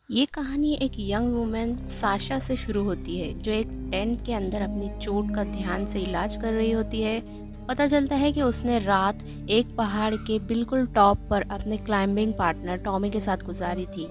ये कहानी एक यंग वुमेन साशा से शुरू होती है जो एक टेंट के अंदर अपनी चोट का ध्यान से इलाज कर रही होती है। पता चलता है कि उसने रात एक पहाड़ के बिल्कुल टॉप पर अपने क्लाइंबिंग पार्टनर टॉमी के साथ गुजारी थी।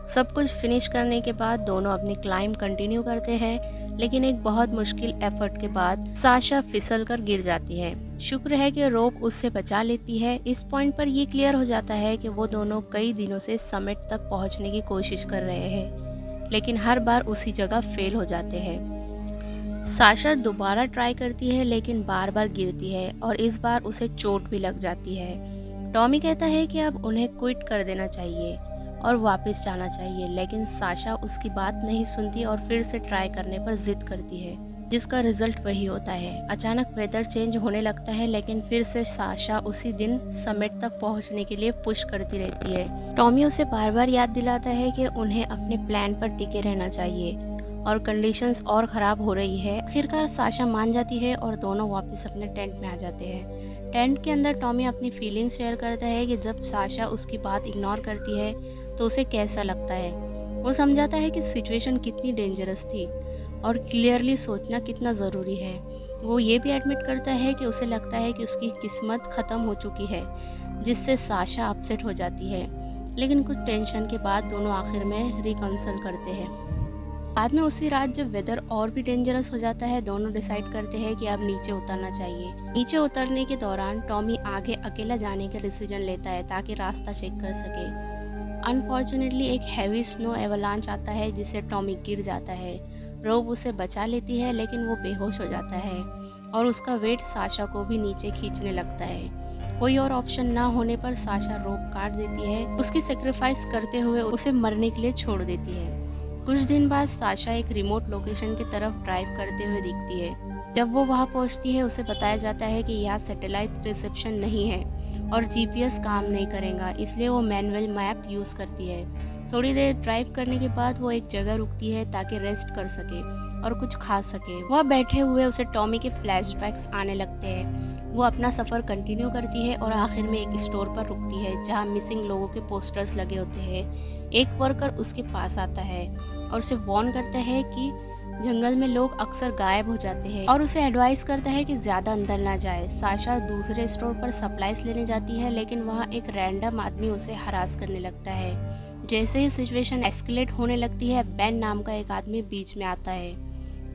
सब कुछ फिनिश करने के बाद दोनों अपनी क्लाइंब कंटिन्यू करते हैं, लेकिन एक बहुत मुश्किल एफर्ट के बाद साशा फिसल कर गिर जाती है। शुक्र है कि रोप उससे बचा लेती है। इस पॉइंट पर यह क्लियर हो जाता है कि वो दोनों कई दिनों से समिट तक पहुंचने की कोशिश कर रहे हैं, लेकिन हर बार उसी जगह फेल हो जाते हैं। साशा दोबारा ट्राई करती है लेकिन बार बार गिरती है और इस बार उसे चोट भी लग जाती है। टॉमी कहता है कि अब उन्हें क्विट कर देना चाहिए और वापस जाना चाहिए, लेकिन साशा उसकी बात नहीं सुनती और फिर से ट्राई करने पर जिद करती है, जिसका रिजल्ट वही होता है। अचानक वेदर चेंज होने लगता है, लेकिन फिर से साशा उसी दिन समिट तक पहुंचने के लिए पुश करती रहती है। टॉमी उसे बार बार याद दिलाता है कि उन्हें अपने प्लान पर टिके रहना चाहिए और कंडीशंस और ख़राब हो रही है। आखिरकार साशा मान जाती है और दोनों वापस अपने टेंट में आ जाते हैं। टेंट के अंदर टॉमी अपनी फीलिंग्स शेयर करता है कि जब साशा उसकी बात इग्नोर करती है तो उसे कैसा लगता है। वो समझाता है कि सिचुएशन कितनी डेंजरस थी और क्लियरली सोचना कितना ज़रूरी है। वो ये भी एडमिट करता है कि उसे लगता है कि उसकी किस्मत ख़त्म हो चुकी है, जिससे साशा अपसेट हो जाती है। लेकिन कुछ टेंशन के बाद दोनों आखिर में रिकंसल करते हैं। बाद में उसी रात जब वेदर और भी डेंजरस हो जाता है, दोनों डिसाइड करते हैं कि अब नीचे उतरना चाहिए। नीचे उतरने के दौरान टॉमी आगे अकेला जाने का डिसीजन लेता है ताकि रास्ता चेक कर सके। अनफॉर्चुनेटली एक हैवी स्नो एवलांच आता है जिससे टॉमी गिर जाता है। रोब उसे बचा लेती है लेकिन वो बेहोश हो जाता है और उसका वेट साशा को भी नीचे खींचने लगता है। कोई और ऑप्शन ना होने पर साशा रोप काट देती है, उसकी सेक्रीफाइस करते हुए उसे मरने के लिए छोड़ देती है। कुछ दिन बाद साशा एक रिमोट लोकेशन की तरफ ड्राइव करते हुए दिखती है। जब वो वहां पहुंचती है उसे बताया जाता है कि यहाँ सैटेलाइट रिसेप्शन नहीं है और जीपीएस काम नहीं करेगा, इसलिए वो मैनुअल मैप यूज़ करती है। थोड़ी देर ड्राइव करने के बाद वो एक जगह रुकती है ताकि रेस्ट कर सके और कुछ खा सके। वह बैठे हुए उसे टॉमी के फ्लैशबैक्स आने लगते हैं। वो अपना सफ़र कंटिन्यू करती है और आखिर में एक स्टोर पर रुकती है जहाँ मिसिंग लोगों के पोस्टर्स लगे होते हैं। एक वर्कर उसके पास आता है और उसे वार्न करता है कि जंगल में लोग अक्सर गायब हो जाते हैं और उसे एडवाइस करता है कि ज़्यादा अंदर ना जाए। साशा दूसरे स्टोर पर सप्लाईज लेने जाती है, लेकिन वहाँ एक रैंडम आदमी उसे हरास करने लगता है। जैसे ही सिचुएशन एस्केलेट होने लगती है, बेन नाम का एक आदमी बीच में आता है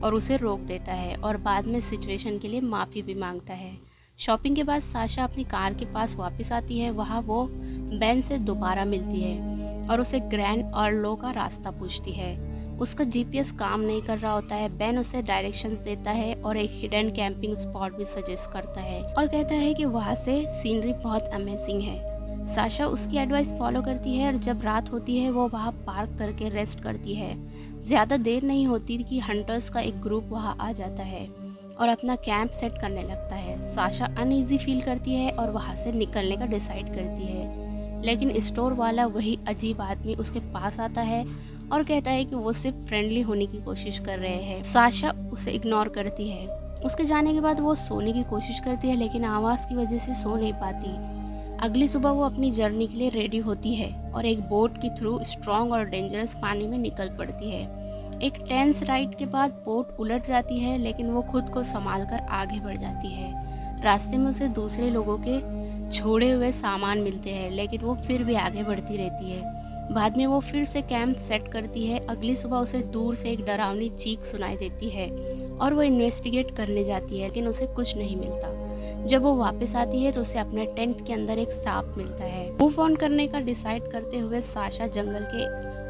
और उसे रोक देता है और बाद में सिचुएशन के लिए माफ़ी भी मांगता है। शॉपिंग के बाद साशा अपनी कार के पास वापस आती है। वहाँ वो बेन से दोबारा मिलती है और उसे ग्रैंड अर्लो का रास्ता पूछती है। उसका जीपीएस काम नहीं कर रहा होता है। बेन उसे डायरेक्शंस देता है और एक हिडन कैंपिंग स्पॉट भी सजेस्ट करता है और कहता है कि वहाँ से सीनरी बहुत अमेजिंग है। साशा उसकी एडवाइस फॉलो करती है और जब रात होती है वो वहाँ पार्क करके रेस्ट करती है। ज़्यादा देर नहीं होती कि हंटर्स का एक ग्रुप वहाँ आ जाता है और अपना कैंप सेट करने लगता है। साशा अनईजी फील करती है और वहाँ से निकलने का डिसाइड करती है, लेकिन स्टोर वाला वही अजीब आदमी उसके पास आता है और कहता है कि वो सिर्फ फ्रेंडली होने की कोशिश कर रहे हैं। साशा उसे इग्नोर करती है। उसके जाने के बाद वो सोने की कोशिश करती है, लेकिन आवाज़ की वजह से सो नहीं पाती। अगली सुबह वो अपनी जर्नी के लिए रेडी होती है और एक बोट के थ्रू स्ट्रॉन्ग और डेंजरस पानी में निकल पड़ती है। एक टेंस राइड के बाद बोट उलट जाती है, लेकिन वो खुद को संभाल कर आगे बढ़ जाती है। रास्ते में उसे दूसरे लोगों के छोड़े हुए सामान मिलते हैं, लेकिन वो फिर भी आगे बढ़ती रहती है। बाद में वो फिर से कैंप सेट करती है। अगली सुबह उसे दूर से एक डरावनी चीख सुनाई देती है और वो इन्वेस्टिगेट करने जाती है, लेकिन उसे कुछ नहीं मिलता। जब वो वापस आती है तो उसे अपने टेंट के अंदर एक सांप मिलता है। मूव ऑन करने का डिसाइड करते हुए साशा जंगल के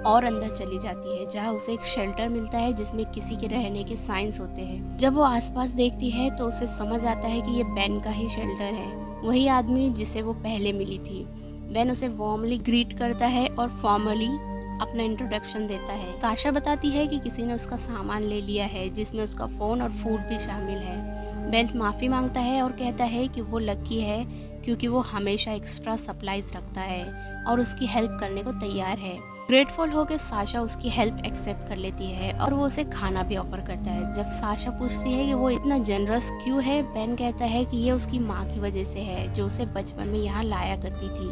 और अंदर चली जाती है, जहाँ उसे एक शेल्टर मिलता है जिसमें किसी के रहने के साइंस होते हैं। जब वो आसपास देखती है तो उसे समझ आता है कि ये बेन का ही शेल्टर है, वही आदमी जिसे वो पहले मिली थी। बेन उसे वार्मली ग्रीट करता है और फॉर्मली अपना इंट्रोडक्शन देता है। साशा बताती है कि किसी ने उसका सामान ले लिया है, जिसमें उसका फ़ोन और फूड भी शामिल है। बेन माफ़ी मांगता है और कहता है कि वो लकी है क्योंकि वो हमेशा एक्स्ट्रा सप्लाईज रखता है और उसकी हेल्प करने को तैयार है। ग्रेटफुल होकर साशा उसकी हेल्प एक्सेप्ट कर लेती है और वो उसे खाना भी ऑफर करता है। जब साशा पूछती है कि वो इतना जनरस क्यों है, बेन कहता है कि ये उसकी माँ की वजह से है, जो उसे बचपन में यहाँ लाया करती थी।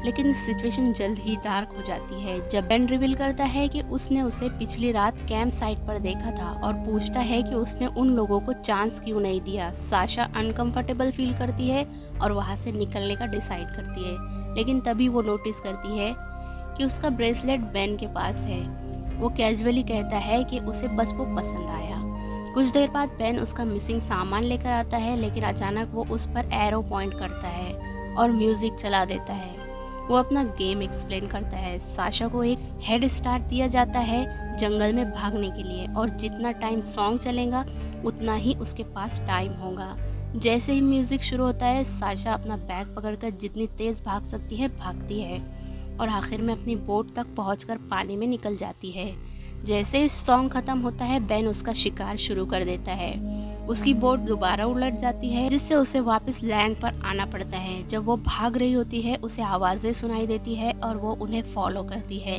लेकिन सिचुएशन जल्द ही डार्क हो जाती है जब बेन रिवील करता है कि उसने उसे पिछली रात कैंप साइट पर देखा था और पूछता है कि उसने उन लोगों को चांस क्यों नहीं दिया। साशा अनकंफर्टेबल फील करती है और वहाँ से निकलने का डिसाइड करती है, लेकिन तभी वो नोटिस करती है कि उसका ब्रेसलेट बेन के पास है। वो कैजुअली कहता है कि उसे बस वो पसंद आया। कुछ देर बाद बेन उसका मिसिंग सामान लेकर आता है, लेकिन अचानक वो उस पर एरो पॉइंट करता है और म्यूजिक चला देता है। वो अपना गेम एक्सप्लेन करता है। साशा को एक हेड स्टार्ट दिया जाता है जंगल में भागने के लिए, और जितना टाइम सॉन्ग चलेगा उतना ही उसके पास टाइम होगा। जैसे ही म्यूजिक शुरू होता है, साशा अपना बैग पकड़कर जितनी तेज भाग सकती है भागती है और आखिर में अपनी बोट तक पहुंचकर पानी में निकल जाती है। जैसे ही सॉन्ग खत्म होता है, बेन उसका शिकार शुरू कर देता है। उसकी बोट दोबारा उलट जाती है, जिससे उसे वापस लैंड पर आना पड़ता है। जब वो भाग रही होती है, उसे आवाज़ें सुनाई देती है और वो उन्हें फॉलो करती है,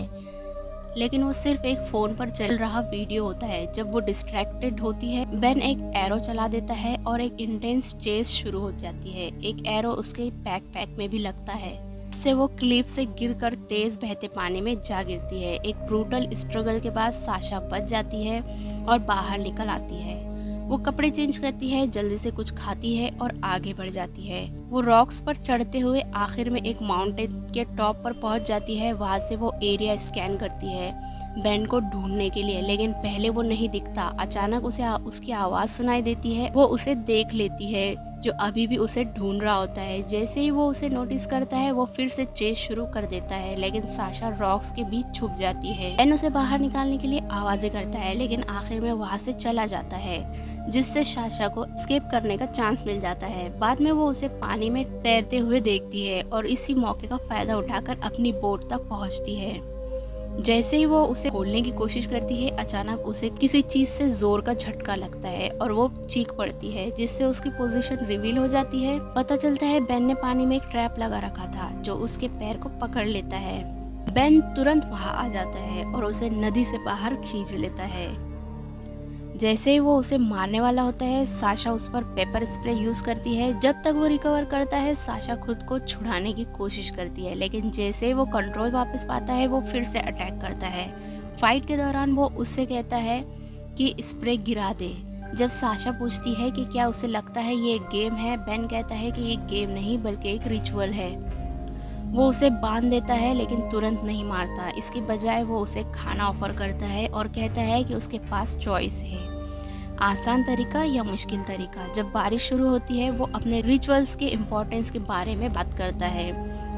लेकिन वो सिर्फ एक फ़ोन पर चल रहा वीडियो होता है। जब वो डिस्ट्रैक्टेड होती है, बेन एक एरो चला देता है और एक इंटेंस चेस शुरू हो जाती है। एक एरो उसके बैकपैक में भी लगता है, जिससे वो क्लिफ से गिरकर तेज बहते पानी में जा गिरती है। एक ब्रूटल स्ट्रगल के बाद साशा बच जाती है और बाहर निकल आती है। वो कपड़े चेंज करती है, जल्दी से कुछ खाती है और आगे बढ़ जाती है। वो रॉक्स पर चढ़ते हुए आखिर में एक माउंटेन के टॉप पर पहुंच जाती है। वहां से वो एरिया स्कैन करती है बेन को ढूंढने के लिए, लेकिन पहले वो नहीं दिखता। अचानक उसे उसकी आवाज़ सुनाई देती है। वो उसे देख लेती है, जो अभी भी उसे ढूंढ रहा होता है। जैसे ही वो उसे नोटिस करता है, वो फिर से चेस शुरू कर देता है, लेकिन साशा रॉक्स के बीच छुप जाती है। बेन उसे बाहर निकालने के लिए आवाज़ें करता है, लेकिन आखिर में वहाँ से चला जाता है, जिससे साशा को एस्केप करने का चांस मिल जाता है। बाद में वो उसे पानी में तैरते हुए देखती है और इसी मौके का फायदा उठाकर अपनी बोट तक पहुँचती है। जैसे ही वो उसे खोलने की कोशिश करती है, अचानक उसे किसी चीज से जोर का झटका लगता है और वो चीख पड़ती है, जिससे उसकी पोजीशन रिवील हो जाती है। पता चलता है बेन ने पानी में एक ट्रैप लगा रखा था, जो उसके पैर को पकड़ लेता है। बेन तुरंत वहां आ जाता है और उसे नदी से बाहर खींच लेता है। जैसे ही वो उसे मारने वाला होता है, साशा उस पर पेपर स्प्रे यूज करती है। जब तक वो रिकवर करता है, साशा खुद को छुड़ाने की कोशिश करती है, लेकिन जैसे ही वो कंट्रोल वापस पाता है, वो फिर से अटैक करता है। फाइट के दौरान वो उससे कहता है कि स्प्रे गिरा दे। जब साशा पूछती है कि क्या उसे लगता है ये एक गेम है, बेन कहता है कि ये गेम नहीं बल्कि एक रिचुअल है। वो उसे बांध देता है, लेकिन तुरंत नहीं मारता। इसकी बजाय वो उसे खाना ऑफर करता है और कहता है कि उसके पास चॉइस है, आसान तरीका या मुश्किल तरीका। जब बारिश शुरू होती है, वो अपने रिचुअल्स के इम्पोर्टेंस के बारे में बात करता है।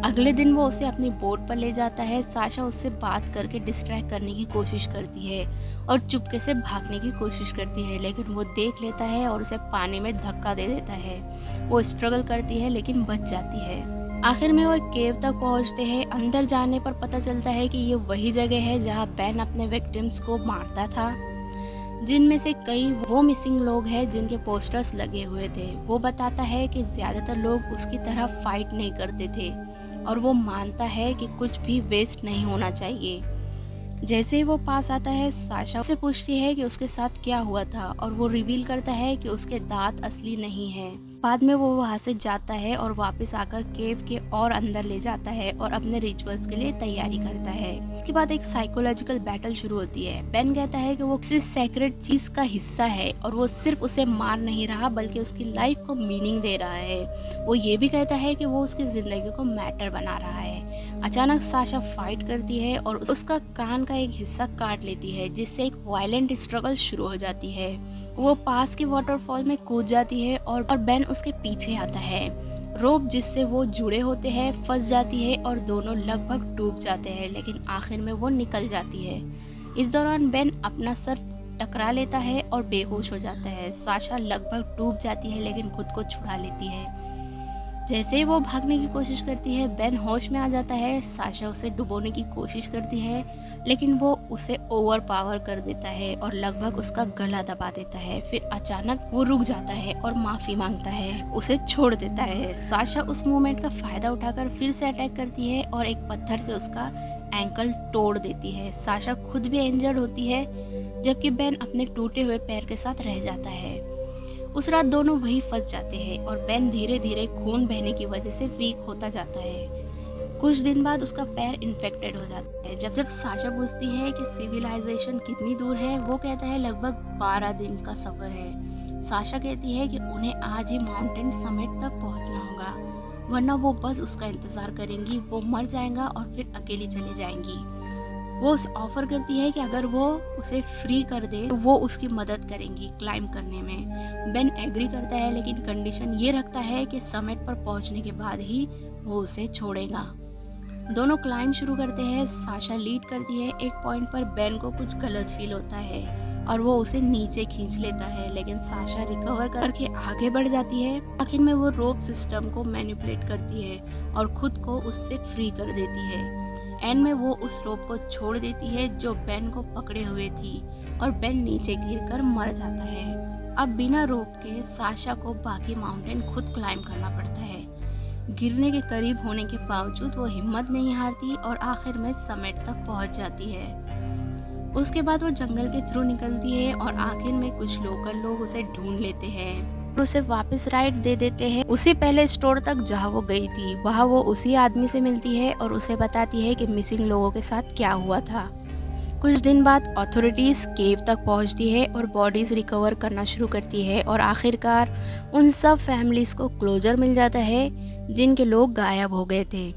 अगले दिन वो उसे अपनी बोट पर ले जाता है। साशा उससे बात करके डिस्ट्रैक्ट करने की कोशिश करती है और चुपके से भागने की कोशिश करती है, लेकिन वो देख लेता है और उसे पानी में धक्का दे देता है। वो स्ट्रगल करती है, लेकिन बच जाती है। आखिर में वो एक केव तक पहुंचते हैं। अंदर जाने पर पता चलता है कि ये वही जगह है जहां बेन अपने विक्टिम्स को मारता था, जिनमें से कई वो मिसिंग लोग हैं जिनके पोस्टर्स लगे हुए थे। वो बताता है कि ज़्यादातर लोग उसकी तरह फाइट नहीं करते थे और वो मानता है कि कुछ भी वेस्ट नहीं होना चाहिए। जैसे ही वो पास आता है, साशा से पूछती है कि उसके साथ क्या हुआ था और वो रिवील करता है कि उसके दांत असली नहीं हैं। बाद में वो वहाँ से जाता है और वापस आकर केव के और अंदर ले जाता है और अपने रिचुअल्स के लिए तैयारी करता है। उसके बाद एक साइकोलॉजिकल बैटल शुरू होती है। बेन कहता है कि वो किसी सेक्रेट चीज का हिस्सा है और वो सिर्फ उसे मार नहीं रहा बल्कि उसकी लाइफ को मीनिंग दे रहा है। वो ये भी कहता है कि वो उसकी जिंदगी को मैटर बना रहा है। अचानक साशा फाइट करती है और उसका कान का एक हिस्सा काट लेती है, जिससे एक वायलेंट स्ट्रगल शुरू हो जाती है। वो पास के वाटरफॉल में कूद जाती है और बेन उसके पीछे आता है। रोप जिससे वो जुड़े होते हैं फंस जाती है और दोनों लगभग डूब जाते हैं, लेकिन आखिर में वो निकल जाती है। इस दौरान बेन अपना सर टकरा लेता है और बेहोश हो जाता है। साशा लगभग डूब जाती है, लेकिन खुद को छुड़ा लेती है। जैसे ही वो भागने की कोशिश करती है, बेन होश में आ जाता है। साशा उसे डुबोने की कोशिश करती है, लेकिन वो उसे ओवर पावर कर देता है और लगभग उसका गला दबा देता है। फिर अचानक वो रुक जाता है और माफ़ी मांगता है, उसे छोड़ देता है। साशा उस मोमेंट का फ़ायदा उठाकर फिर से अटैक करती है और एक पत्थर से उसका एंकल तोड़ देती है। साशा खुद भी इंजर्ड होती है, जबकि बेन अपने टूटे हुए पैर के साथ रह जाता है। उस रात दोनों वहीं फंस जाते हैं और बेन धीरे धीरे खून बहने की वजह से वीक होता जाता है। कुछ दिन बाद उसका पैर इन्फेक्टेड हो जाता है। जब जब साशा पूछती है कि सिविलाइजेशन कितनी दूर है, वो कहता है लगभग 12 दिन का सफ़र है। साशा कहती है कि उन्हें आज ही माउंटेन समिट तक पहुंचना होगा, वरना वो बस उसका इंतज़ार करेंगी, वो मर जाएगा और फिर अकेली चली जाएंगी। वो उसे ऑफ़र करती है कि अगर वो उसे फ्री कर दे तो वो उसकी मदद करेंगी क्लाइंब करने में। बेन एग्री करता है, लेकिन कंडीशन ये रखता है कि समिट पर पहुंचने के बाद ही वो उसे छोड़ेगा। दोनों क्लाइंब शुरू करते हैं। साशा लीड करती है। एक पॉइंट पर बेन को कुछ गलत फील होता है और वो उसे नीचे खींच लेता है, लेकिन साशा रिकवर करके आगे बढ़ जाती है। आखिर में वो रोप सिस्टम को मैनिपुलेट करती है और खुद को उससे फ्री कर देती है। एंड में वो उस रोप को छोड़ देती है जो बेन को पकड़े हुए थी, और बेन नीचे गिरकर मर जाता है। अब बिना रोप के साशा को बाकी माउंटेन खुद क्लाइंब करना पड़ता है। गिरने के करीब होने के बावजूद वो हिम्मत नहीं हारती और आखिर में समिट तक पहुंच जाती है। उसके बाद वो जंगल के थ्रू निकलती है और आखिर में कुछ लोकल लोग उसे ढूंढ लेते हैं और उसे वापस राइड दे देते हैं उसी पहले स्टोर तक जहां वो गई थी। वहां वो उसी आदमी से मिलती है और उसे बताती है कि मिसिंग लोगों के साथ क्या हुआ था। कुछ दिन बाद अथॉरिटीज़ केव तक पहुंचती है और बॉडीज़ रिकवर करना शुरू करती है, और आखिरकार उन सब फैमिलीज़ को क्लोजर मिल जाता है जिनके लोग गायब हो गए थे।